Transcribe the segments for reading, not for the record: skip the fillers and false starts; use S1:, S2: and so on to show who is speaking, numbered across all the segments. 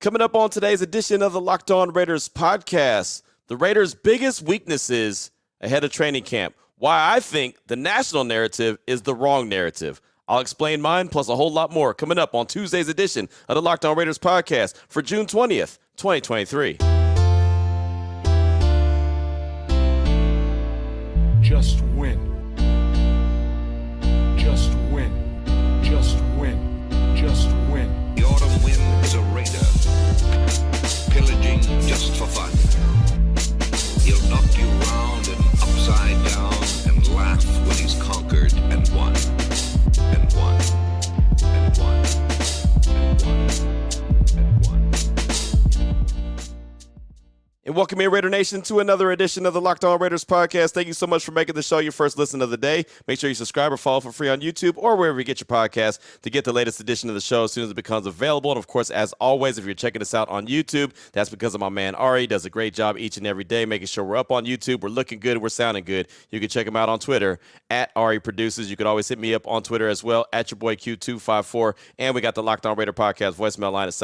S1: Coming up on today's edition of the Locked On Raiders podcast, the Raiders' biggest weaknesses ahead of training camp. Why I think the national narrative is the wrong narrative. I'll explain mine, plus a whole lot more, coming up on Tuesday's edition of the Locked On Raiders podcast for June 20th, 2023.
S2: Just win. Just win. Just win. Just win.
S3: The autumn wind is a raider, pillaging just for fun. He'll knock you round and upside down and laugh when he's conquered and won. And won. And won. And won. And won.
S1: And welcome in, Raider Nation, to another edition of the Locked On Raiders podcast. Thank you so much for making the show your first listen of the day. Make sure you subscribe or follow for free on YouTube or wherever you get your podcast to get the latest edition of the show as soon as it becomes available. And, of course, as always, if you're checking us out on YouTube, that's because of my man Ari. He does a great job each and every day making sure we're up on YouTube, we're looking good, we're sounding good. You can check him out on Twitter, at Ari Produces. You can always hit me up on Twitter as well, at your boy Q254. And we got the Locked On Raider podcast voicemail line at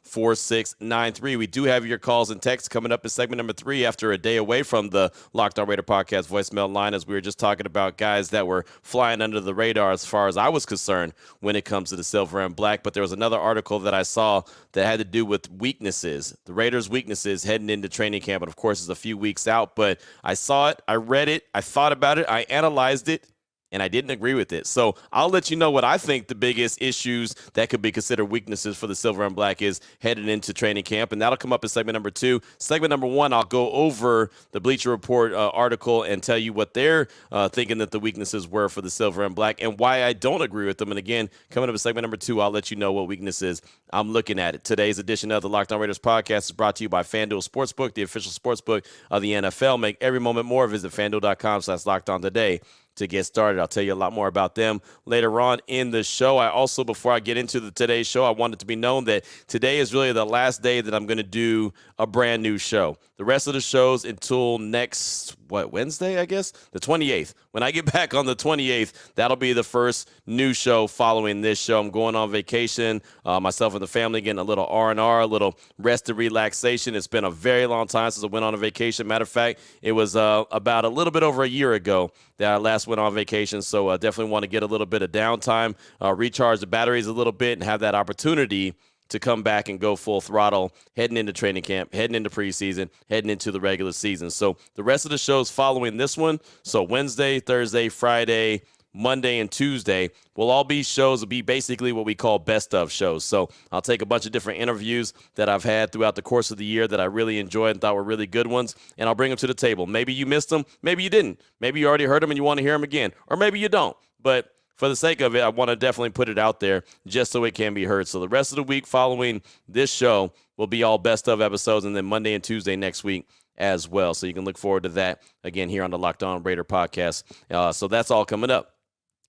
S1: 707-654-4693. We do have your calls and texts coming up in segment number 3 after a day away from the Locked On Raider podcast voicemail line, as we were just talking about guys that were flying under the radar as far as I was concerned when it comes to the silver and black. But there was another article that I saw that had to do with weaknesses, the Raiders' weaknesses heading into training camp. And of course, it's a few weeks out, but I saw it, I read it, I thought about it, I analyzed it, and I didn't agree with it. So I'll let you know what I think the biggest issues that could be considered weaknesses for the silver and black is heading into training camp, and that'll come up in segment number 2. Segment number 1, I'll go over the Bleacher Report article and tell you what they're thinking that the weaknesses were for the silver and black and why I don't agree with them. And again, coming up in segment number 2, I'll let you know what weaknesses I'm looking at. It. Today's edition of the Locked On Raiders podcast is brought to you by FanDuel Sportsbook, the official sportsbook of the NFL. Make every moment more. Visit FanDuel.com/LockedOn today to get started. I'll tell you a lot more about them later on in the show. I also, before I get into today's show, I want it to be known that today is really the last day that I'm going to do a brand new show. The rest of the shows until next, Wednesday, I guess? The 28th. When I get back on the 28th, that'll be the first new show following this show. I'm going on vacation, myself and the family getting a little R&R, a little rest and relaxation. It's been a very long time since I went on a vacation. Matter of fact, it was about a little bit over a year ago that I last went on vacation, so I definitely want to get a little bit of downtime, recharge the batteries a little bit, and have that opportunity to come back and go full throttle heading into training camp, heading into preseason, heading into the regular season. So the rest of the shows following this one, so Wednesday, Thursday, Friday, Monday, and Tuesday will all be shows, will be basically what we call best of shows. So I'll take a bunch of different interviews that I've had throughout the course of the year that I really enjoyed and thought were really good ones, and I'll bring them to the table. Maybe you missed them, maybe you didn't. Maybe you already heard them and you want to hear them again, or maybe you don't. But for the sake of it, I want to definitely put it out there just so it can be heard. So the rest of the week following this show will be all best of episodes, and then Monday and Tuesday next week as well. So you can look forward to that again here on the Locked On Raider podcast. So that's all coming up.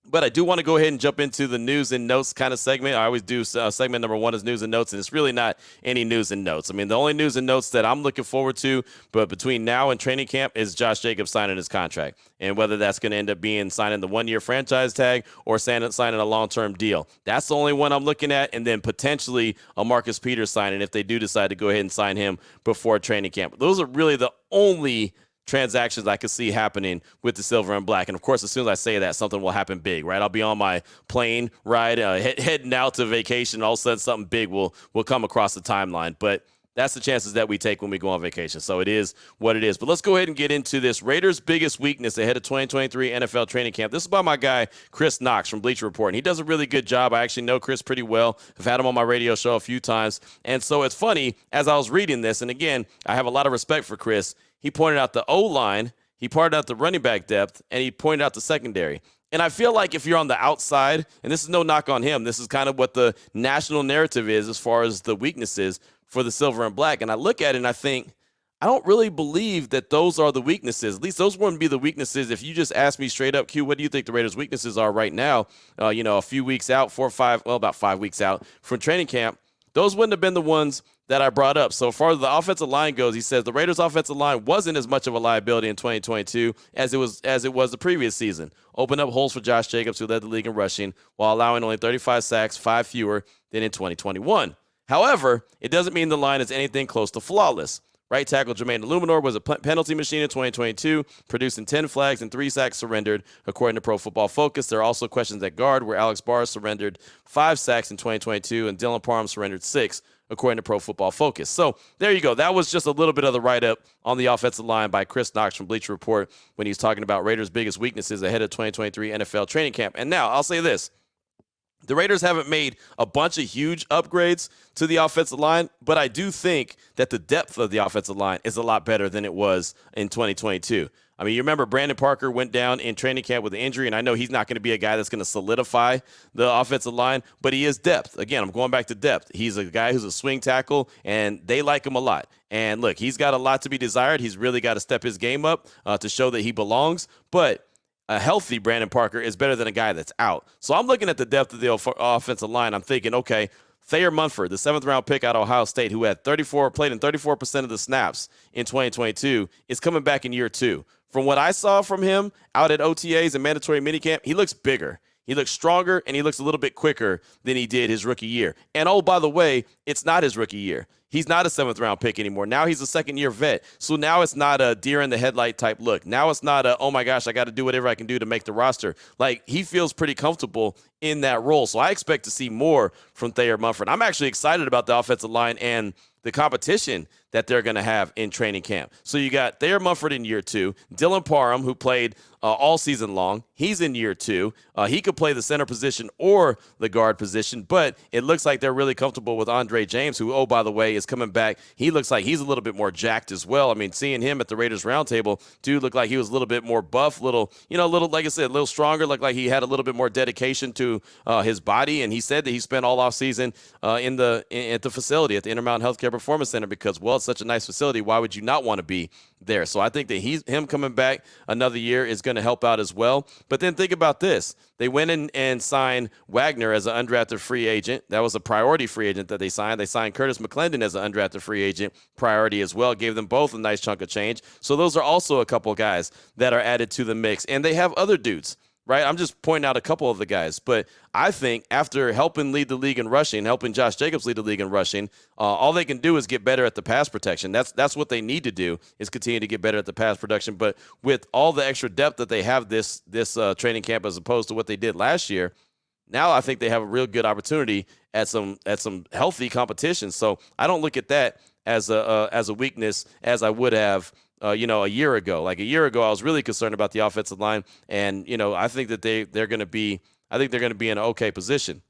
S1: But I do want to go ahead and jump into the news and notes kind of segment. I always do segment number 1 is news and notes, and it's really not any news and notes. I mean, the only news and notes that I'm looking forward to, but between now and training camp, is Josh Jacobs signing his contract. And whether that's going to end up being signing the 1-year franchise tag or signing a long-term deal. That's the only one I'm looking at, and then potentially a Marcus Peters signing if they do decide to go ahead and sign him before training camp. Those are really the only transactions I could see happening with the silver and black. And of course, as soon as I say that, something will happen big, right? I'll be on my plane ride, heading out to vacation. All of a sudden, something big will come across the timeline. But that's the chances that we take when we go on vacation. So it is what it is. But let's go ahead and get into this. Raiders' biggest weakness ahead of 2023 NFL training camp. This is by my guy, Chris Knox from Bleacher Report. And he does a really good job. I actually know Chris pretty well. I've had him on my radio show a few times. And so it's funny, as I was reading this, and again, I have a lot of respect for Chris. He pointed out the O-line, he pointed out the running back depth, and he pointed out the secondary. And I feel like if you're on the outside, and this is no knock on him, this is kind of what the national narrative is as far as the weaknesses for the silver and black. And I look at it and I think, I don't really believe that those are the weaknesses. At least those wouldn't be the weaknesses. If you just ask me straight up, Q, what do you think the Raiders' weaknesses are right now? A few weeks out, about 5 weeks out from training camp, those wouldn't have been the ones that I brought up. So far as the offensive line goes, he says the Raiders' offensive line wasn't as much of a liability in 2022 as it was the previous season. Opened up holes for Josh Jacobs, who led the league in rushing, while allowing only 35 sacks, 5 fewer than in 2021. However, it doesn't mean the line is anything close to flawless. Right tackle Jermaine Illuminor was a penalty machine in 2022, producing 10 flags and 3 sacks surrendered, according to Pro Football Focus. There are also questions at guard, where Alex Barr surrendered 5 sacks in 2022 and Dylan Parham surrendered 6, according to Pro Football Focus. So there you go. That was just a little bit of the write-up on the offensive line by Chris Knox from Bleacher Report when he's talking about Raiders' biggest weaknesses ahead of 2023 NFL training camp. And now I'll say this. The Raiders haven't made a bunch of huge upgrades to the offensive line, but I do think that the depth of the offensive line is a lot better than it was in 2022. I mean, you remember Brandon Parker went down in training camp with an injury, and I know he's not going to be a guy that's going to solidify the offensive line, but he is depth. Again, I'm going back to depth. He's a guy who's a swing tackle, and they like him a lot. And look, he's got a lot to be desired. He's really got to step his game up to show that he belongs, but a healthy Brandon Parker is better than a guy that's out. So I'm looking at the depth of the offensive line. I'm thinking, okay, Thayer Munford, the 7th-round pick out of Ohio State, who had played in 34% of the snaps in 2022, is coming back in year 2. From what I saw from him out at OTAs and mandatory minicamp, he looks bigger. He looks stronger, and he looks a little bit quicker than he did his rookie year. And, oh, by the way, it's not his rookie year. He's not a 7th-round pick anymore. Now he's a second-year vet. So now it's not a deer-in-the-headlight type look. Now it's not a, oh, my gosh, I got to do whatever I can do to make the roster. Like, he feels pretty comfortable in that role. So I expect to see more from Thayer Munford. I'm actually excited about the offensive line and the competition that they're going to have in training camp. So you got Thayer Munford in year 2, Dylan Parham, who played all season long. He's in year 2. He could play the center position or the guard position, but it looks like they're really comfortable with Andre James, who, oh, by the way, is coming back. He looks like he's a little bit more jacked as well. I mean, seeing him at the Raiders roundtable, dude looked like he was a little bit more buff, little, like I said, a little stronger, looked like he had a little bit more dedication to his body, and he said that he spent all offseason at the facility, at the Intermountain Healthcare Performance Center, because, well, it's such a nice facility. Why would you not want to be there? So I think that him coming back another year is going to help out as well. But then think about this. They went in and signed Wagner as an undrafted free agent. That was a priority free agent that they signed. They signed Curtis McClendon as an undrafted free agent priority as well. Gave them both a nice chunk of change. So those are also a couple guys that are added to the mix. And they have other dudes, right? I'm just pointing out a couple of the guys. But I think after helping lead the league in rushing, helping Josh Jacobs lead the league in rushing, all they can do is get better at the pass protection. That's what they need to do, is continue to get better at the pass protection. But with all the extra depth that they have this training camp as opposed to what they did last year, now I think they have a real good opportunity at some healthy competition. So I don't look at that as a weakness as I would have a year ago. Like a year ago, I was really concerned about the offensive line, and I think that they're going to be in an okay position.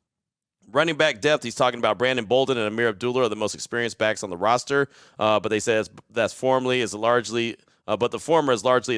S1: Running back depth, he's talking about Brandon Bolden and Amir Abdullah are the most experienced backs on the roster, but they say the former is largely a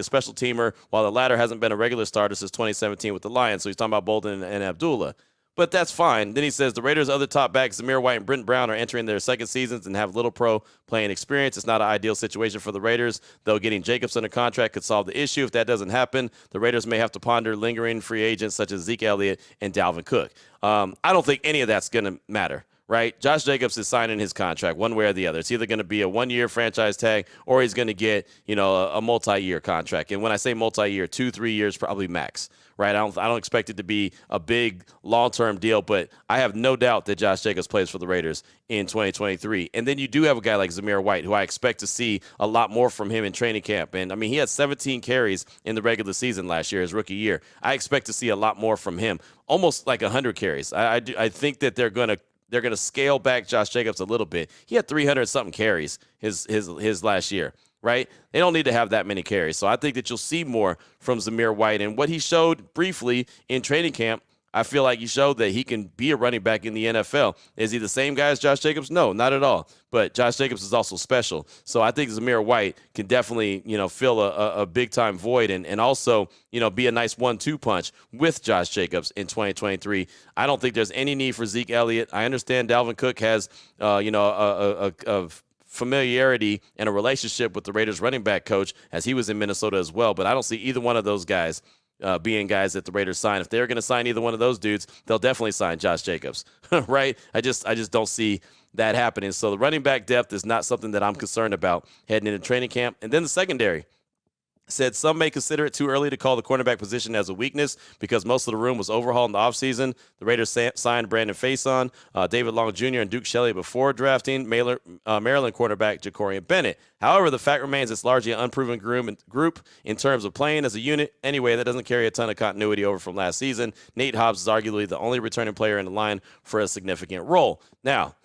S1: special teamer, while the latter hasn't been a regular starter since 2017 with the Lions. So he's talking about Bolden and Abdullah. But that's fine. Then he says the Raiders' other top backs, Zamir White and Brent Brown, are entering their second seasons and have little pro playing experience. It's not an ideal situation for the Raiders, though getting Jacobs under contract could solve the issue. If that doesn't happen, the Raiders may have to ponder lingering free agents such as Zeke Elliott and Dalvin Cook. I don't think any of that's going to matter, right? Josh Jacobs is signing his contract one way or the other. It's either going to be a one-year franchise tag or he's going to get, a multi-year contract. And when I say multi-year, 2-3 years probably max, right? I don't expect it to be a big long-term deal, but I have no doubt that Josh Jacobs plays for the Raiders in 2023. And then you do have a guy like Zamir White, who I expect to see a lot more from him in training camp. And, I mean, he had 17 carries in the regular season last year, his rookie year. I expect to see a lot more from him, almost like 100 carries. I think that they're going to scale back Josh Jacobs a little bit. He had 300-something carries his last year, right? They don't need to have that many carries. So I think that you'll see more from Zamir White. And what he showed briefly in training camp, I feel like he showed that he can be a running back in the NFL. Is he the same guy as Josh Jacobs? No, not at all. But Josh Jacobs is also special. So I think Zamir White can definitely, fill a big-time void and also, be a nice 1-2 punch with Josh Jacobs in 2023. I don't think there's any need for Zeke Elliott. I understand Dalvin Cook has, a familiarity and a relationship with the Raiders running back coach as he was in Minnesota as well. But I don't see either one of those guys being guys that the Raiders sign. If they're going to sign either one of those dudes, they'll definitely sign Josh Jacobs, right? I just don't see that happening. So the running back depth is not something that I'm concerned about heading into training camp. And then the secondary. Said some may consider it too early to call the cornerback position as a weakness because most of the room was overhauled in the offseason. The Raiders signed Brandon Faison, David Long Jr., and Duke Shelley before drafting Maryland cornerback Jacorian Bennett. However, the fact remains it's largely an unproven group in terms of playing as a unit. Anyway, that doesn't carry a ton of continuity over from last season. Nate Hobbs is arguably the only returning player in the line for a significant role. Now,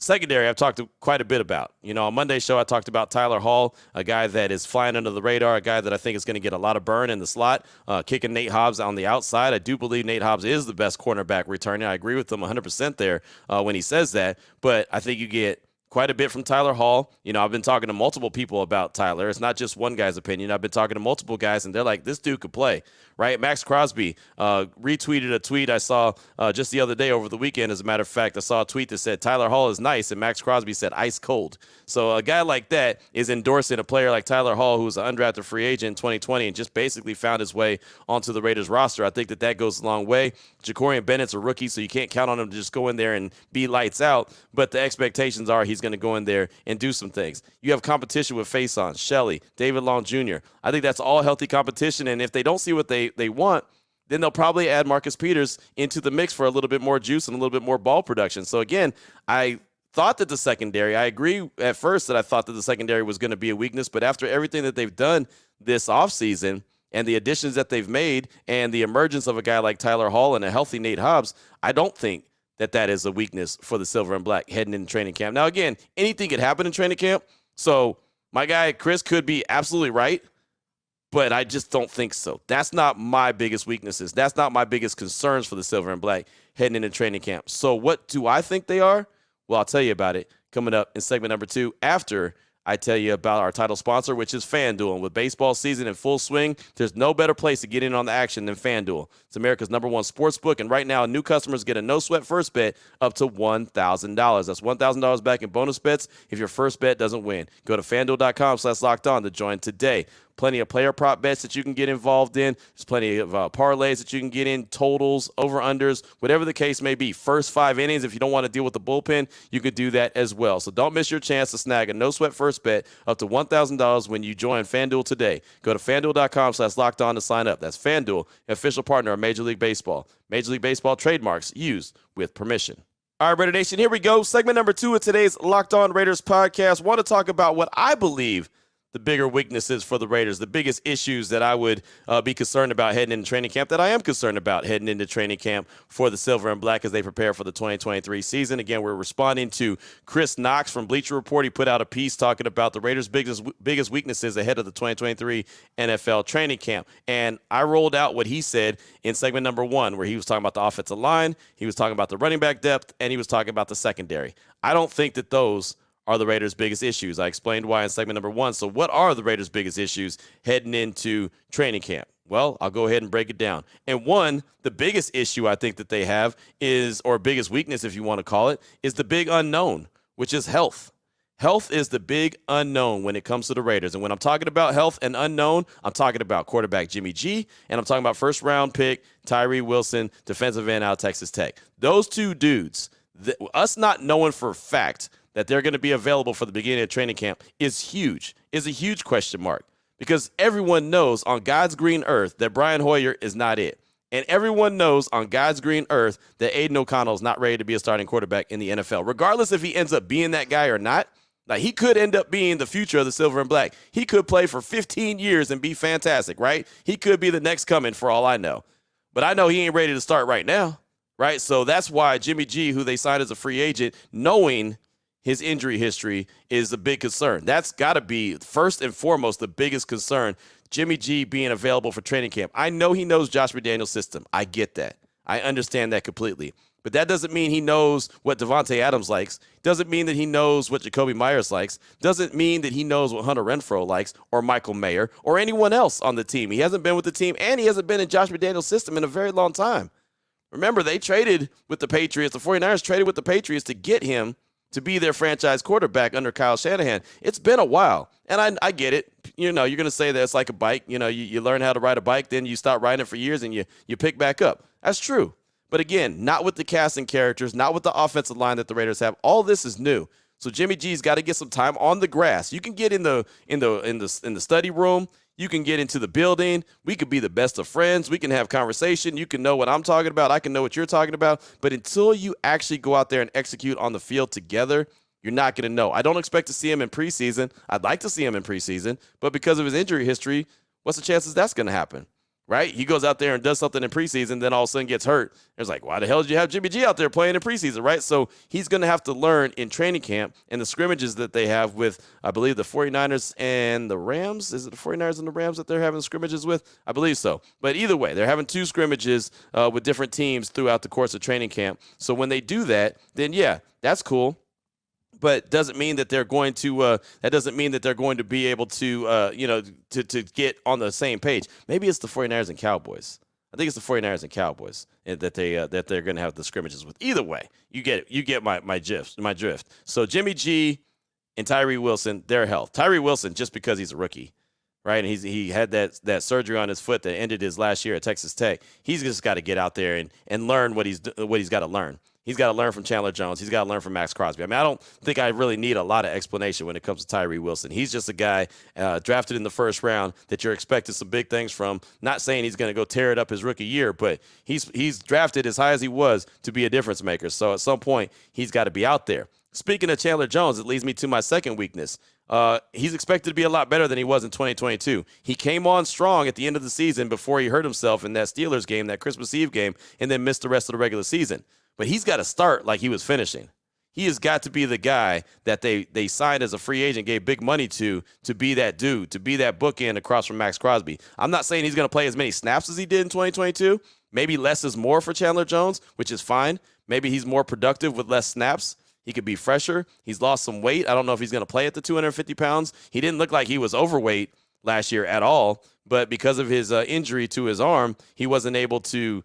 S1: secondary, I've talked quite a bit about. On Monday's show, I talked about Tyler Hall, a guy that is flying under the radar, a guy that I think is going to get a lot of burn in the slot, kicking Nate Hobbs on the outside. I do believe Nate Hobbs is the best cornerback returning. I agree with him 100% there when he says that. But I think you get quite a bit from Tyler Hall. I've been talking to multiple people about Tyler. It's not just one guy's opinion. I've been talking to multiple guys, and they're like, this dude could play, right? Max Crosby retweeted a tweet I saw just the other day over the weekend. As a matter of fact, I saw a tweet that said, Tyler Hall is nice, and Max Crosby said, ice cold. So a guy like that is endorsing a player like Tyler Hall, who's an undrafted free agent in 2020 and just basically found his way onto the Raiders roster. I think that goes a long way. Jacorian Bennett's a rookie, so you can't count on him to just go in there and be lights out, but the expectations are he's going to go in there and do some things. You have competition with Faison, Shelley, David Long Jr. I think that's all healthy competition, and if they don't see what they want, then they'll probably add Marcus Peters into the mix for a little bit more juice and a little bit more ball production. So again, I thought that the secondary, I agree at first that I thought that the secondary was going to be a weakness, but after everything that they've done this offseason and the additions that they've made and the emergence of a guy like Tyler Hall and a healthy Nate Hobbs, I don't think that is a weakness for the Silver and Black heading into training camp. Now, again, anything could happen in training camp, so my guy Chris could be absolutely right, but I just don't think so. That's not my biggest weaknesses. That's not my biggest concerns for the Silver and Black heading into training camp. So what do I think they are? Well, I'll tell you about it coming up in segment number 2 after I tell you about our title sponsor, which is FanDuel. And with baseball season in full swing, there's no better place to get in on the action than FanDuel. It's America's #1 sports book, and right now, new customers get a no-sweat first bet up to $1,000. That's $1,000 back in bonus bets if your first bet doesn't win. Go to FanDuel.com/lockedon to join today. Plenty of player prop bets that you can get involved in. There's plenty of parlays that you can get in, totals, over-unders, whatever the case may be. First 5 innings, if you don't want to deal with the bullpen, you could do that as well. So don't miss your chance to snag a no-sweat first bet up to $1,000 when you join FanDuel today. Go to FanDuel.com/lockedon to sign up. That's FanDuel, official partner of Major League Baseball. Major League Baseball trademarks used with permission. All right, Raider Nation, here we go. Segment number 2 of today's Locked On Raiders podcast. Want to talk about what I believe the bigger weaknesses for the Raiders, the biggest issues that I would be concerned about heading into training camp, that I am concerned about heading into training camp for the Silver and Black as they prepare for the 2023 season. Again, we're responding to Chris Knox from Bleacher Report. He put out a piece talking about the Raiders' biggest weaknesses ahead of the 2023 NFL training camp. And I rolled out what he said in segment number 1, where he was talking about the offensive line, he was talking about the running back depth, and he was talking about the secondary. I don't think that those are the Raiders' biggest issues. I explained why in segment number 1. So what are the Raiders' biggest issues heading into training camp? Well, I'll go ahead and break it down. And one, the biggest issue I think that they have is, or biggest weakness if you want to call it, is the big unknown, which is health. Health is the big unknown when it comes to the Raiders. And when I'm talking about health and unknown, I'm talking about quarterback Jimmy G, and I'm talking about first-round pick Tyree Wilson, defensive end out of Texas Tech. Those two dudes, us not knowing for a fact that they're going to be available for the beginning of training camp is a huge question mark, because everyone knows on God's green earth that Brian Hoyer is not it. And everyone knows on God's green earth that Aiden O'Connell is not ready to be a starting quarterback in the NFL, regardless if he ends up being that guy or not. Like, he could end up being the future of the Silver and Black. He could play for 15 years and be fantastic, right? He could be the next coming for all I know. But I know he ain't ready to start right now, right? So that's why Jimmy G, who they signed as a free agent, knowing his injury history, is a big concern. That's got to be, first and foremost, the biggest concern, Jimmy G being available for training camp. I know he knows Josh McDaniels' system. I get that. I understand that completely. But that doesn't mean he knows what Devontae Adams likes. Doesn't mean that he knows what Jacoby Myers likes. Doesn't mean that he knows what Hunter Renfrow likes, or Michael Mayer, or anyone else on the team. He hasn't been with the team, and he hasn't been in Josh McDaniels' system in a very long time. Remember, they traded with the Patriots. The 49ers traded with the Patriots to get him to be their franchise quarterback under Kyle Shanahan. It's been a while, and I get it. You know, you're going to say that it's like a bike. You know, you learn how to ride a bike, then you stop riding it for years, and you pick back up. That's true. But again, not with the casting characters, not with the offensive line that the Raiders have. All this is new. So Jimmy G's got to get some time on the grass. You can get in the study room. You can get into the building. We could be the best of friends. We can have conversation. You can know what I'm talking about. I can know what you're talking about. But until you actually go out there and execute on the field together, you're not going to know. I don't expect to see him in preseason. I'd like to see him in preseason. But because of his injury history, what's the chances that's going to happen? Right? He goes out there and does something in preseason, then all of a sudden gets hurt. It's like, why the hell did you have Jimmy G out there playing in preseason, right? So he's going to have to learn in training camp and the scrimmages that they have with, I believe, the 49ers and the Rams. Is it the 49ers and the Rams that they're having scrimmages with? I believe so. But either way, they're having 2 scrimmages with different teams throughout the course of training camp. So when they do that, then yeah, that's cool. But doesn't mean that they're going to. That doesn't mean that they're going to be able to, to get on the same page. Maybe it's the 49ers and Cowboys. I think it's the 49ers and Cowboys that they're going to have the scrimmages with. Either way, you get it. You get my drift. So Jimmy G and Tyree Wilson, their health. Tyree Wilson, just because he's a rookie, right? And he had that surgery on his foot that ended his last year at Texas Tech. He's just got to get out there and learn what he's got to learn. He's got to learn from Chandler Jones. He's got to learn from Max Crosby. I mean, I don't think I really need a lot of explanation when it comes to Tyree Wilson. He's just a guy drafted in the first round that you're expecting some big things from. Not saying he's going to go tear it up his rookie year, but he's drafted as high as he was to be a difference maker. So at some point, he's got to be out there. Speaking of Chandler Jones, it leads me to my second weakness. He's expected to be a lot better than he was in 2022. He came on strong at the end of the season before he hurt himself in that Steelers game, that Christmas Eve game, and then missed the rest of the regular season. But he's got to start like he was finishing. He has got to be the guy that they signed as a free agent, gave big money to be that dude, to be that bookend across from Max Crosby. I'm not saying he's going to play as many snaps as he did in 2022. Maybe less is more for Chandler Jones, which is fine. Maybe he's more productive with less snaps. He could be fresher. He's lost some weight. I don't know if he's going to play at the 250 pounds. He didn't look like he was overweight last year at all, but because of his injury to his arm, he wasn't able to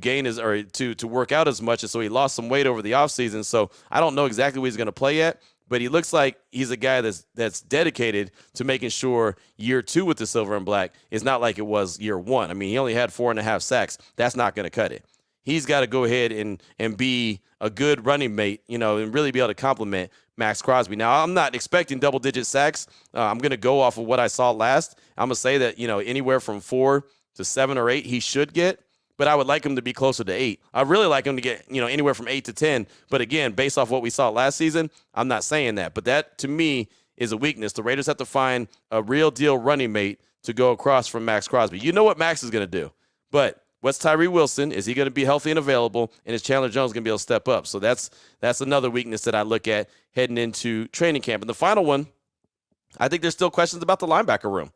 S1: gain his or to work out as much, and so he lost some weight over the offseason. So I don't know exactly what he's going to play at, but he looks like he's a guy that's dedicated to making sure year 2 with the silver and black is not like it was year 1. I mean, he only had 4.5 sacks. That's not going to cut it. He's got to go ahead and be a good running mate, and really be able to complement Max Crosby. Now, I'm not expecting double-digit sacks. I'm going to go off of what I saw last. I'm going to say that, anywhere from 4 to 7 or 8 he should get, but I would like him to be closer to 8. I really like him to get, anywhere from 8 to 10. But again, based off what we saw last season, I'm not saying that. But that, to me, is a weakness. The Raiders have to find a real deal running mate to go across from Max Crosby. You know what Max is going to do. But what's Tyree Wilson? Is he going to be healthy and available? And is Chandler Jones going to be able to step up? So that's another weakness that I look at heading into training camp. And the final one, I think there's still questions about the linebacker room.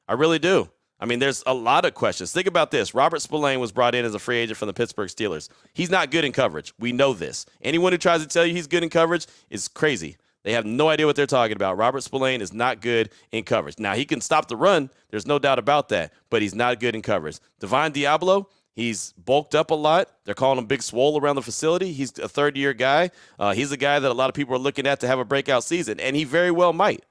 S1: I really do. I mean, there's a lot of questions. Think about this. Robert Spillane was brought in as a free agent from the Pittsburgh Steelers. He's not good in coverage. We know this. Anyone who tries to tell you he's good in coverage is crazy. They have no idea what they're talking about. Robert Spillane is not good in coverage. Now, he can stop the run. There's no doubt about that, but he's not good in coverage. Divine Diablo, he's bulked up a lot. They're calling him Big Swole around the facility. He's a third-year guy. He's a guy that a lot of people are looking at to have a breakout season, and he very well might.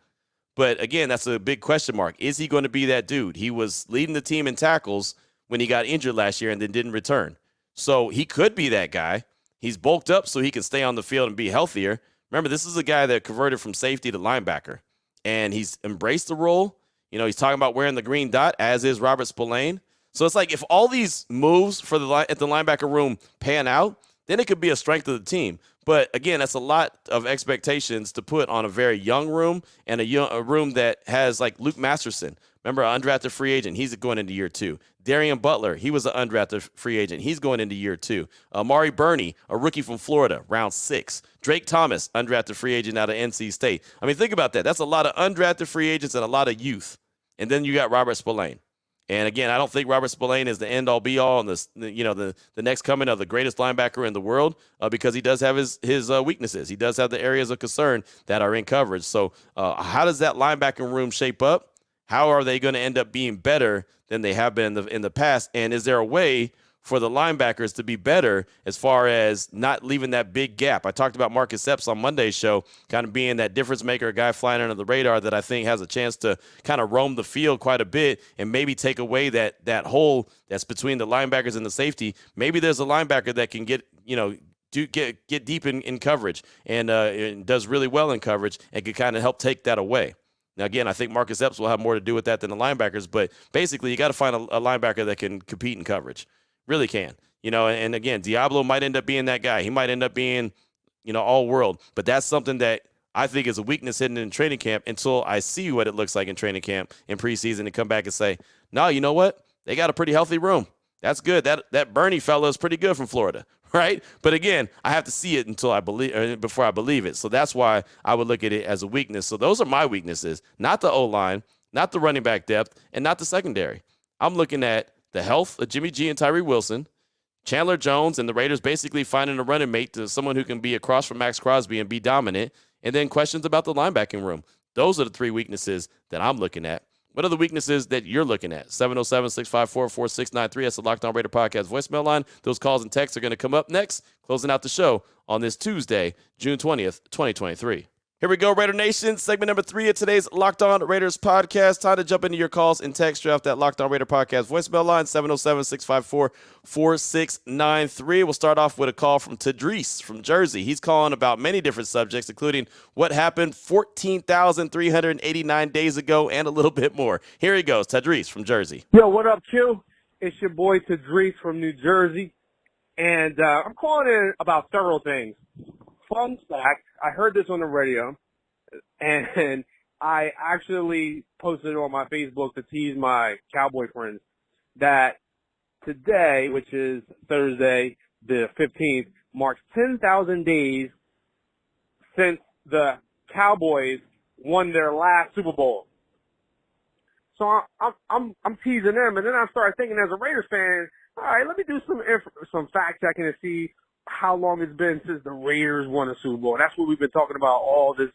S1: But, again, that's a big question mark. Is he going to be that dude? He was leading the team in tackles when he got injured last year and then didn't return. So he could be that guy. He's bulked up so he can stay on the field and be healthier. Remember, this is a guy that converted from safety to linebacker, and he's embraced the role. He's talking about wearing the green dot, as is Robert Spillane. So it's like if all these moves at the linebacker room pan out, then it could be a strength of the team. But, again, that's a lot of expectations to put on a very young room and a room that has, like, Luke Masterson. Remember, an undrafted free agent. He's going into year 2. Darian Butler, he was an undrafted free agent. He's going into year 2. Amari Burney, a rookie from Florida, round 6. Drake Thomas, undrafted free agent out of NC State. I mean, think about that. That's a lot of undrafted free agents and a lot of youth. And then you got Robert Spillane. And, again, I don't think Robert Spillane is the end-all, be-all, and the next coming of the greatest linebacker in the world because he does have his weaknesses. He does have the areas of concern that are in coverage. So how does that linebacking room shape up? How are they going to end up being better than they have been in the past? And is there a way for the linebackers to be better as far as not leaving that big gap? I talked about Marcus Epps on Monday's show, kind of being that difference maker, a guy flying under the radar that I think has a chance to kind of roam the field quite a bit and maybe take away that hole that's between the linebackers and the safety. Maybe there's a linebacker that can get deep in coverage and does really well in coverage and could kind of help take that away. Now, again, I think Marcus Epps will have more to do with that than the linebackers, but basically you got to find a linebacker that can compete in coverage. Really can. And again, Diablo might end up being that guy. He might end up being, all world, but that's something that I think is a weakness hidden in training camp until I see what it looks like in training camp in preseason and come back and say, no, you know what? They got a pretty healthy room. That's good. That Bernie fellow is pretty good from Florida, right? But again, I have to see it before I believe it. So that's why I would look at it as a weakness. So those are my weaknesses, not the O-line, not the running back depth, and not the secondary. I'm looking at the health of Jimmy G and Tyree Wilson, Chandler Jones, and the Raiders basically finding a running mate to someone who can be across from Max Crosby and be dominant, and then questions about the linebacking room. Those are the three weaknesses that I'm looking at. What are the weaknesses that you're looking at? 707-654-4693. That's the Locked On Raider podcast voicemail line. Those calls and texts are going to come up next, closing out the show on this Tuesday, June 20th, 2023. Here we go, Raider Nation. Segment number 3 of today's Locked On Raiders podcast. Time to jump into your calls and text. Draft that Locked On Raider podcast voicemail line, 707-654-4693. We'll start off with a call from Tadrees from Jersey. He's calling about many different subjects, including what happened 14,389 days ago and a little bit more. Here he goes, Tadrees from Jersey.
S4: Yo, what up, Q? It's your boy Tadrees from New Jersey, and I'm calling in about several things. Fun fact, I heard this on the radio, and I actually posted it on my Facebook to tease my Cowboy friends that today, which is Thursday, the 15th, marks 10,000 days since the Cowboys won their last Super Bowl. So I'm teasing them, and then I started thinking as a Raiders fan, all right, let me do some fact checking and see how long it's been since the Raiders won a Super Bowl. That's what we've been talking about all this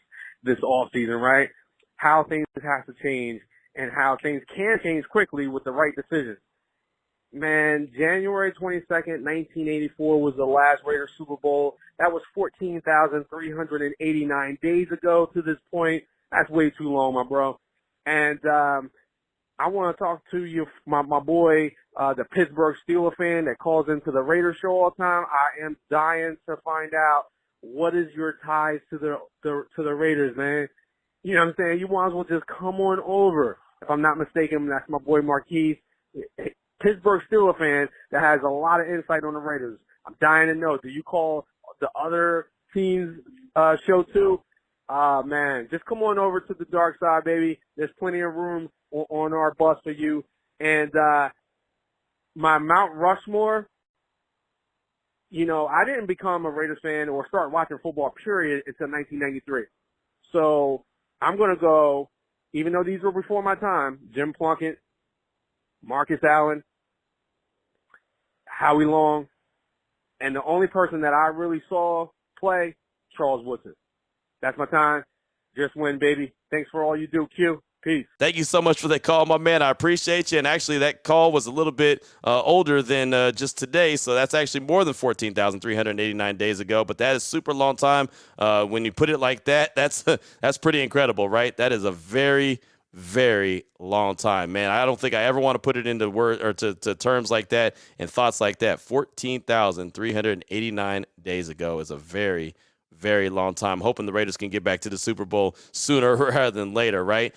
S4: offseason, right? How things have to change and how things can change quickly with the right decisions. Man, January 22nd, 1984 was the last Raiders Super Bowl. That was 14,389 days ago to this point. That's way too long, my bro. And I want to talk to you, my boy, the Pittsburgh Steelers fan that calls into the Raiders show all the time. I am dying to find out what is your ties to the Raiders, man. You know what I'm saying? You might as well just come on over. If I'm not mistaken, that's my boy Marquise, Pittsburgh Steelers fan that has a lot of insight on the Raiders. I'm dying to know. Do you call the other teams show too? Man, just come on over to the dark side, baby. There's plenty of room on our bus for you. And my Mount Rushmore, I didn't become a Raiders fan or start watching football, period, until 1993. So I'm going to go, even though these were before my time, Jim Plunkett, Marcus Allen, Howie Long, and the only person that I really saw play, Charles Woodson. That's my time. Just win, baby. Thanks for all you do, Q. Peace.
S1: Thank you so much for that call, my man. I appreciate you. And actually, that call was a little bit older than just today. So that's actually more than 14,389 days ago. But that is super long time. When you put it like that, that's pretty incredible, right? That is a very, very long time, man. I don't think I ever want to put it into words or to terms like that and thoughts like that. 14,389 days ago is a very, very long time. Hoping the Raiders can get back to the Super Bowl sooner rather than later, right?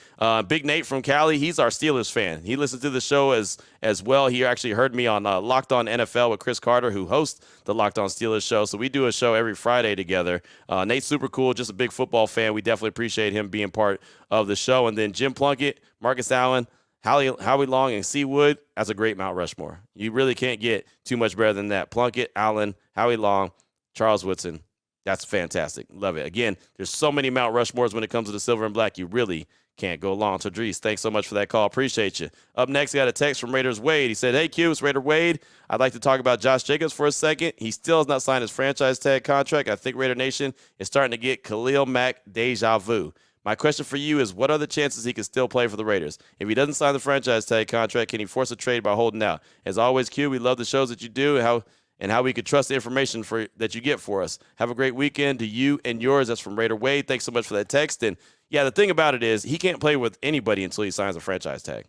S1: Big Nate from Cali, he's our Steelers fan. He listens to the show as well. He actually heard me on Locked On NFL with Chris Carter, who hosts the Locked On Steelers show. So we do a show every Friday together. Nate's super cool, just a big football fan. We definitely appreciate him being part of the show. And then Jim Plunkett, Marcus Allen, Howie Long, and C. Wood, that's a great Mount Rushmore. You really can't get too much better than that. Plunkett, Allen, Howie Long, Charles Woodson. That's fantastic. Love it. Again, there's so many Mount Rushmores when it comes to the silver and black. You really can't go long. Tadrees, thanks so much for that call. Appreciate you. Up next, I got a text from Raiders Wade. He said, hey, Q, it's Raider Wade. I'd like to talk about Josh Jacobs for a second. He still has not signed his franchise tag contract. I think Raider Nation is starting to get Khalil Mack deja vu. My question for you is, what are the chances he can still play for the Raiders? If he doesn't sign the franchise tag contract, can he force a trade by holding out? As always, Q, we love the shows that you do and how we could trust the information that you get for us. Have a great weekend to you and yours. That's from Raider Wade. Thanks so much for that text. And, yeah, the thing about it is he can't play with anybody until he signs a franchise tag.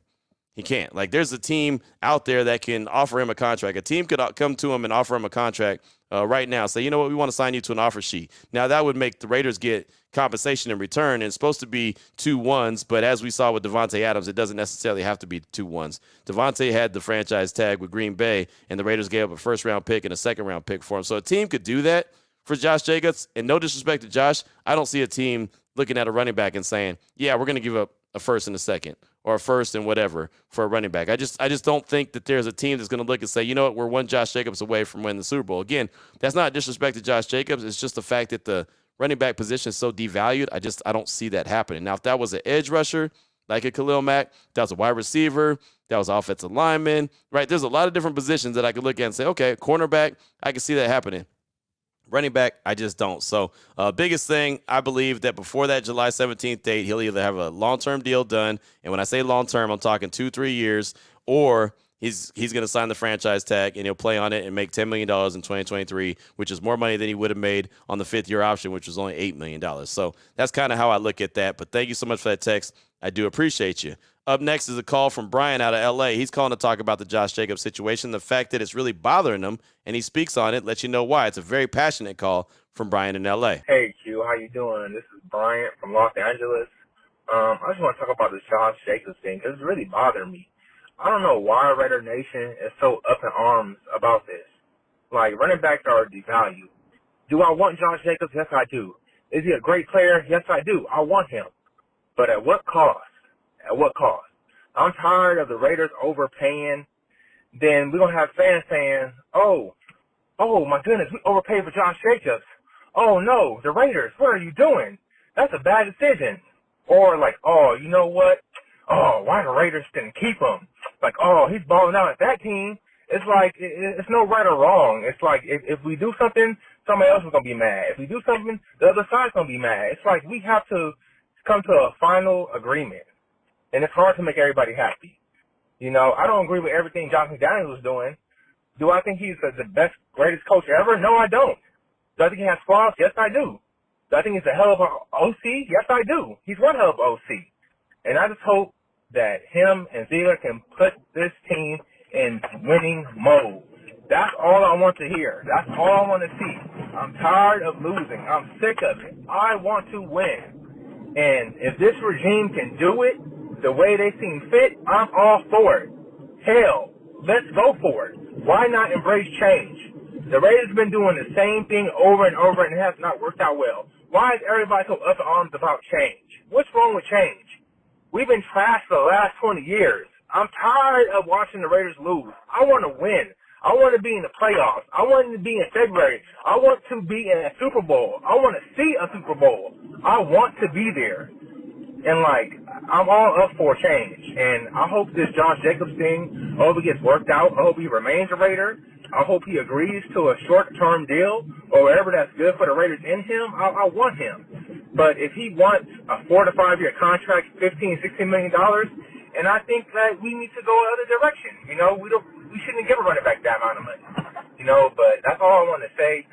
S1: He can't. Like, there's a team out there that can offer him a contract. A team could come to him and offer him a contract right now. Say, you know what, we want to sign you to an offer sheet. Now, that would make the Raiders get compensation in return. And it's supposed to be 2 1s, but as we saw with Devontae Adams, it doesn't necessarily have to be 2 1s. Devontae had the franchise tag with Green Bay, and the Raiders gave up a first-round pick and a second-round pick for him. So a team could do that for Josh Jacobs. And no disrespect to Josh, I don't see a team looking at a running back and saying, yeah, we're going to give up a first and a second or a first and whatever for a running back. I just don't think that there's a team that's going to look and say, you know what, we're one Josh Jacobs away from winning the Super Bowl. Again, that's not disrespect to Josh Jacobs. It's just the fact that the running back position is so devalued. I don't see that happening. Now, if that was an edge rusher like a Khalil Mack, that was a wide receiver, that was offensive lineman, right? There's a lot of different positions that I could look at and say, okay, cornerback, I can see that happening. Running back, I just don't. So biggest thing, I believe that before that July 17th date, he'll either have a long-term deal done, and when I say long-term, I'm talking 2-3 years, or he's going to sign the franchise tag, and he'll play on it and make $10 million in 2023, which is more money than he would have made on the fifth-year option, which was only $8 million. So that's kind of how I look at that. But thank you so much for that text. I do appreciate you. Up next is a call from Brian out of L.A. He's calling to talk about the Josh Jacobs situation, the fact that it's really bothering him, and he speaks on it, lets you know why. It's a very passionate call from Brian in L.A.
S5: Hey, Q, how you doing? This is Bryant from Los Angeles. I just want to talk about this Josh Jacobs thing because it's really bothering me. I don't know why Raider Nation is so up in arms about this. Like, running backs are devalued. Do I want Josh Jacobs? Yes, I do. Is he a great player? Yes, I do. I want him. But at what cost? At what cost? I'm tired of the Raiders overpaying. Then we're going to have fans saying, oh my goodness, we overpaid for Josh Jacobs. Oh no, the Raiders, what are you doing? That's a bad decision. Or like, oh, you know what? Oh, why the Raiders didn't keep him? Like, oh, he's balling out at that team. It's like, it's no right or wrong. It's like, if we do something, somebody else is going to be mad. If we do something, the other side's going to be mad. It's like we have to come to a final agreement. And it's hard to make everybody happy. You know, I don't agree with everything Josh McDaniels is doing. Do I think he's the best, greatest coach ever? No, I don't. Do I think he has flaws? Yes, I do. Do I think he's a hell of an OC? Yes, I do. He's one hell of an OC. And I just hope that him and Ziegler can put this team in winning mode. That's all I want to hear. That's all I want to see. I'm tired of losing. I'm sick of it. I want to win. And if this regime can do it the way they seem fit, I'm all for it. Hell, let's go for it. Why not embrace change? The Raiders have been doing the same thing over and over, and it has not worked out well. Why is everybody so up in arms about change? What's wrong with change? We've been trashed for the last 20 years. I'm tired of watching the Raiders lose. I want to win. I want to be in the playoffs. I want to be in February. I want to be in a Super Bowl. I want to see a Super Bowl. I want to be there. And, like, I'm all up for change. And I hope this Josh Jacobs thing, I hope it gets worked out. I hope he remains a Raider. I hope he agrees to a short-term deal or whatever that's good for the Raiders in him. I want him. But if he wants a 4 to 5 year contract, $15-16 million, and I think that we need to go another direction. You know, we shouldn't give a running back that amount of money. You know, but that's all I want to say.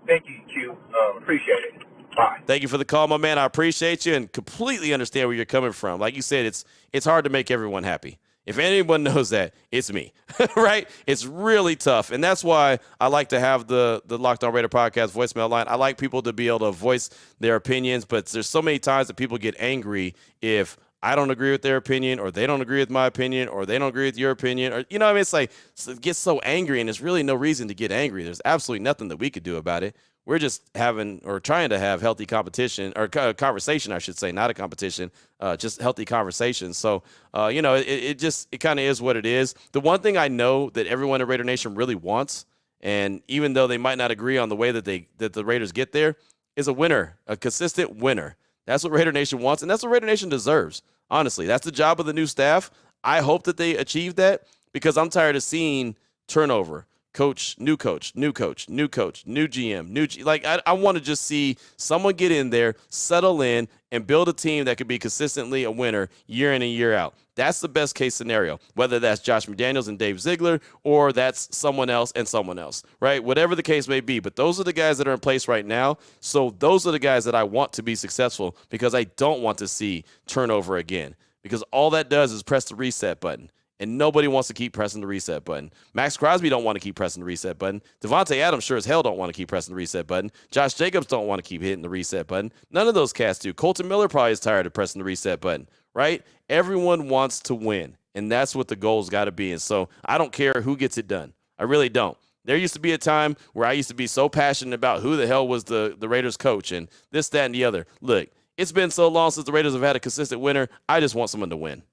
S5: Thank you, Q. Appreciate it. Bye.
S1: Thank you for the call, my man. I appreciate you and completely understand where you're coming from. Like you said, it's hard to make everyone happy. If anyone knows that, it's me, right? It's really tough. And that's why I like to have the Locked On Raider podcast voicemail line. I like people to be able to voice their opinions, but there's so many times that people get angry if I don't agree with their opinion, or they don't agree with my opinion, or they don't agree with your opinion, or, you know what I mean? It's like, it gets so angry, and there's really no reason to get angry. There's absolutely nothing that we could do about it. We're just having, or trying to have, healthy competition, or conversation, I should say, not a competition, just healthy conversation. So, you know, it kind of is what it is. The one thing I know that everyone in Raider Nation really wants, and even though they might not agree on the way that the Raiders get there, is a winner, a consistent winner. That's what Raider Nation wants, and that's what Raider Nation deserves. Honestly, that's the job of the new staff. I hope that they achieve that, because I'm tired of seeing turnover. Coach, new GM, like I want to just see someone get in there, settle in, and build a team that could be consistently a winner year in and year out. That's the best case scenario, whether that's Josh McDaniels and Dave Ziegler, or that's someone else and someone else, right? Whatever the case may be. But those are the guys that are in place right now. So those are the guys that I want to be successful, because I don't want to see turnover again, because all that does is press the reset button. and nobody wants to keep pressing the reset button. Max Crosby don't want to keep pressing the reset button. Devontae Adams sure as hell don't want to keep pressing the reset button. Josh Jacobs don't want to keep hitting the reset button. None of those cats do. Colton Miller probably is tired of pressing the reset button, right? Everyone wants to win, and that's what the goal's got to be. And so I don't care who gets it done. I really don't. There used to be a time where I used to be so passionate about who the hell was the Raiders coach and this, that, and the other. Look, it's been so long since the Raiders have had a consistent winner. I just want someone to win,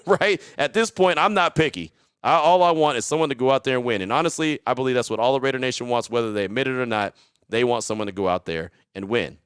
S1: right? At this point, I'm not picky. All I want is someone to go out there and win. And honestly, I believe that's what all the Raider Nation wants, whether they admit it or not. They want someone to go out there and win.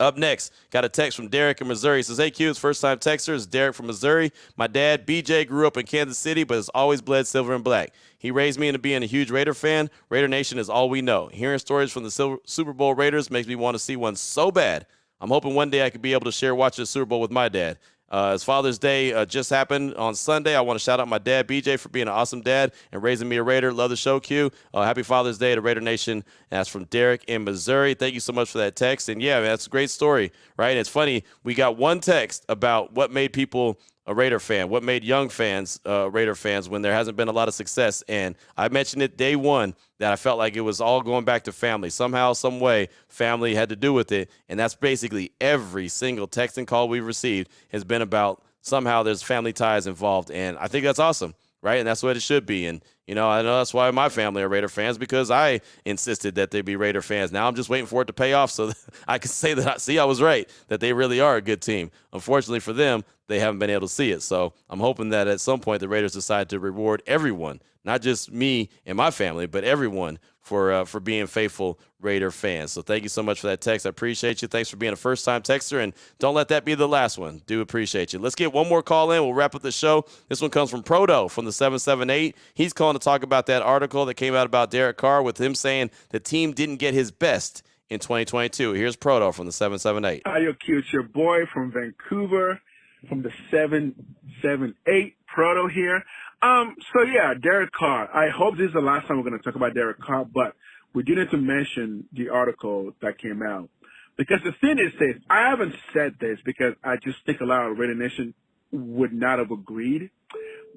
S1: Up next, got a text from Derek in Missouri. He says, hey, Q, it's first-time texter. It's Derek from Missouri. My dad, BJ, grew up in Kansas City, but has always bled silver and black. He raised me into being a huge Raider fan. Raider Nation is all we know. Hearing stories from the Super Bowl Raiders makes me want to see one so bad. I'm hoping one day I could be able to share watching the Super Bowl with my dad. As Father's Day just happened on Sunday, I want to shout out my dad, BJ, for being an awesome dad and raising me a Raider. Love the show, Q. Happy Father's Day to Raider Nation. That's from Derek in Missouri. Thank you so much for that text. And, yeah, that's a great story, right? And it's funny. We got one text about what made people a Raider fan, what made young fans Raider fans when there hasn't been a lot of success. And I mentioned it day one that I felt like it was all going back to family. Somehow, some way, family had to do with it. And that's basically every single text and call we've received has been about somehow there's family ties involved. And I think that's awesome, right? And that's what it should be. And, you know, I know that's why my family are Raider fans, because I insisted that they be Raider fans. Now I'm just waiting for it to pay off so that I can say that, I was right, that they really are a good team. Unfortunately for them, they haven't been able to see it. So I'm hoping that at some point the Raiders decide to reward everyone, not just me and my family, but everyone for being faithful Raider fans. So thank you so much for that text. I appreciate you. Thanks for being a first-time texter, and don't let that be the last one. Do appreciate you. Let's get one more call in. We'll wrap up the show. This one comes from Proto from the 778. He's calling to talk about that article that came out about Derek Carr with him saying the team didn't get his best in 2022. Here's Proto from the 778.
S6: Hi, yo, Q. It's your boy from Vancouver, from the 778. Proto here. So yeah, Derek Carr. I hope this is the last time we're going to talk about Derek Carr, but we do need to mention the article that came out. Because the thing is this, I haven't said this because I just think a lot of Raider Nation would not have agreed.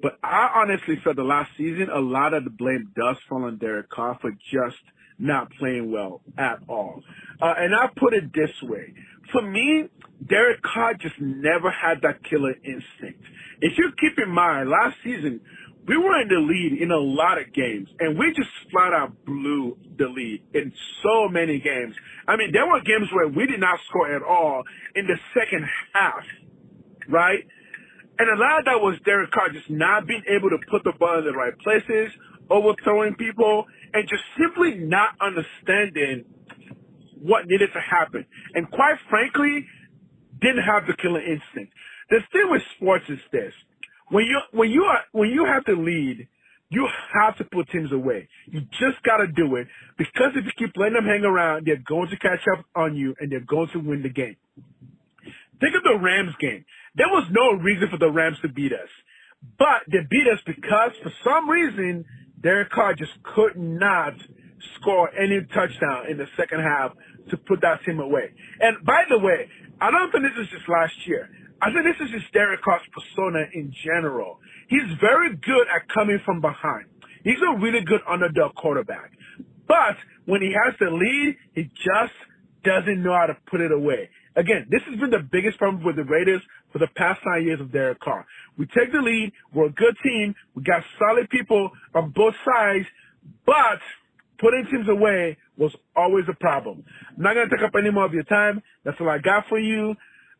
S6: But I honestly felt the last season, a lot of the blame does fall on Derek Carr for just not playing well at all. And I put it this way. For me, Derek Carr just never had that killer instinct. If you keep in mind, last season, we were in the lead in a lot of games, and we just flat out blew the lead in so many games. I mean, there were games where we did not score at all in the second half, right? And a lot of that was Derek Carr just not being able to put the ball in the right places, overthrowing people, and just simply not understanding what needed to happen. And quite frankly, didn't have the killer instinct. The thing with sports is this. When you have to lead, you have to put teams away. You just got to do it, because if you keep letting them hang around, they're going to catch up on you and they're going to win the game. Think of the Rams game. There was no reason for the Rams to beat us, but they beat us because for some reason Derek Carr just could not score any touchdown in the second half to put that team away. And by the way, I don't think this is just last year. I think this is just Derek Carr's persona in general. He's very good at coming from behind. He's a really good underdog quarterback. But when he has the lead, he just doesn't know how to put it away. Again, this has been the biggest problem with the Raiders for the past 9 years of Derek Carr. We take the lead. We're a good team. We got solid people on both sides. But putting teams away was always a problem. I'm not going to take up any more of your time. That's all I got for you.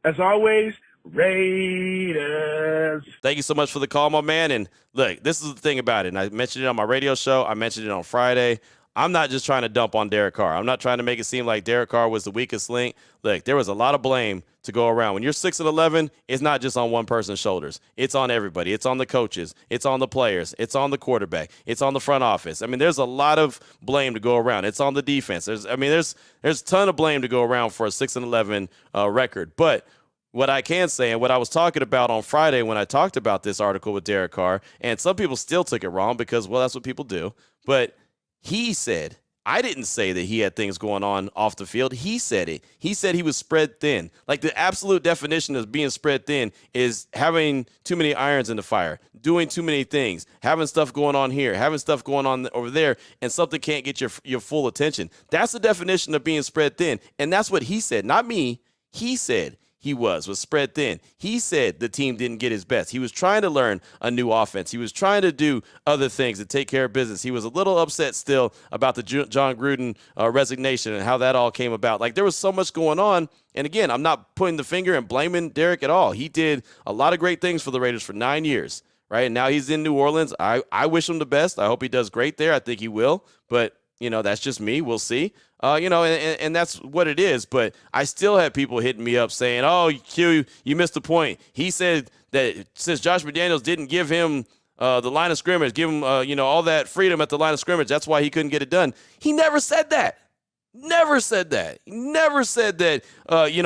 S6: As always, Raiders.
S1: Thank you so much for the call, my man. And look, this is the thing about it. And I mentioned it on my radio show. I mentioned it on Friday. I'm not just trying to dump on Derek Carr. I'm not trying to make it seem like Derek Carr was the weakest link. Look, there was a lot of blame to go around. When you're 6-11, it's not just on one person's shoulders. It's on everybody. It's on the coaches. It's on the players. It's on the quarterback. It's on the front office. I mean, there's a lot of blame to go around. It's on the defense. There's a ton of blame to go around for a 6-11 record. But what I can say, and what I was talking about on Friday when I talked about this article with Derek Carr, and some people still took it wrong because, well, that's what people do. But he said, I didn't say that he had things going on off the field. He said it. He said he was spread thin. Like the absolute definition of being spread thin is having too many irons in the fire, doing too many things, having stuff going on here, having stuff going on over there, and something can't get your full attention. That's the definition of being spread thin. And that's what he said, not me. He said he was spread thin. He said the team didn't get his best. He was trying to learn a new offense. He was trying to do other things and take care of business. He was a little upset still about the John Gruden resignation and how that all came about. Like, there was so much going on. And again, I'm not pointing the finger and blaming Derek at all. He did a lot of great things for the Raiders for 9 years, right? And now he's in New Orleans. I wish him the best. I hope he does great there. I think he will. But, that's just me. We'll see. And that's what it is. But I still had people hitting me up saying, oh, Q, you missed the point. He said that since Josh McDaniels didn't give him the line of scrimmage, give him, all that freedom at the line of scrimmage, that's why he couldn't get it done. He never said that. Never said that. He never said that,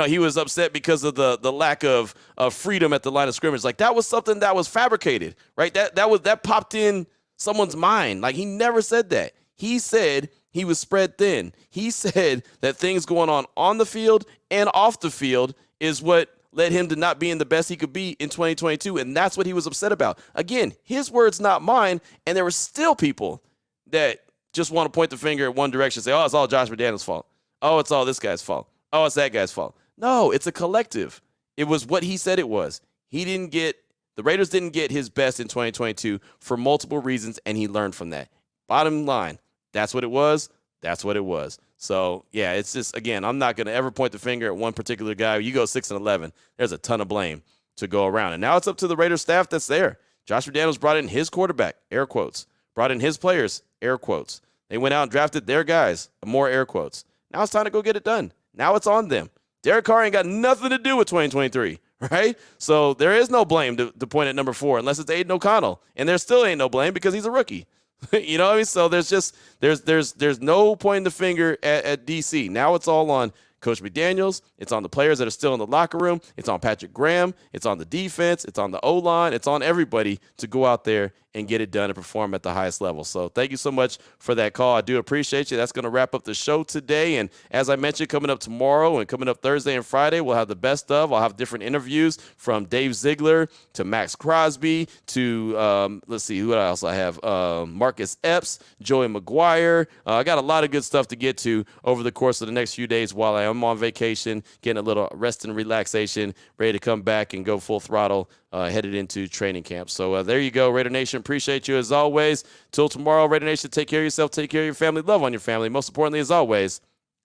S1: he was upset because of the lack of freedom at the line of scrimmage. Like, that was something that was fabricated, right? That popped in someone's mind. Like, he never said that. He said he was spread thin. He said that things going on the field and off the field is what led him to not being the best he could be in 2022, and that's what he was upset about. Again, his words, not mine, and there were still people that just want to point the finger at one direction and say, oh, it's all Josh McDaniels' fault. Oh, it's all this guy's fault. Oh, it's that guy's fault. No, it's a collective. It was what he said it was. The Raiders didn't get his best in 2022 for multiple reasons, and he learned from that. Bottom line, that's what it was. That's what it was. So, yeah, it's just, again, I'm not going to ever point the finger at one particular guy. You go 6-11, there's a ton of blame to go around. And now it's up to the Raiders staff that's there. Josh McDaniels brought in his quarterback, air quotes. Brought in his players, air quotes. They went out and drafted their guys, more air quotes. Now it's time to go get it done. Now it's on them. Derek Carr ain't got nothing to do with 2023, right? So there is no blame to point at number 4 unless it's Aiden O'Connell. And there still ain't no blame because he's a rookie. You know what I mean? So there's no pointing the finger at DC. Now it's all on Coach McDaniels. It's on the players that are still in the locker room. It's on Patrick Graham. It's on the defense. It's on the O-line. It's on everybody to go out there and get it done and perform at the highest level. So thank you so much for that call. I do appreciate you. That's going to wrap up the show today. And as I mentioned, coming up tomorrow and coming up Thursday and Friday, we'll have the best of. I'll have different interviews from Dave Ziegler to Max Crosby to, let's see, who else I have? Marcus Epps, Joey McGuire. I got a lot of good stuff to get to over the course of the next few days while I am on vacation, getting a little rest and relaxation, ready to come back and go full throttle headed into training camp. So there you go, Raider Nation. Appreciate you as always. Till tomorrow, Raider Nation, take care of yourself, take care of your family, love on your family. Most importantly, as always,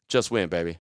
S1: just win, baby.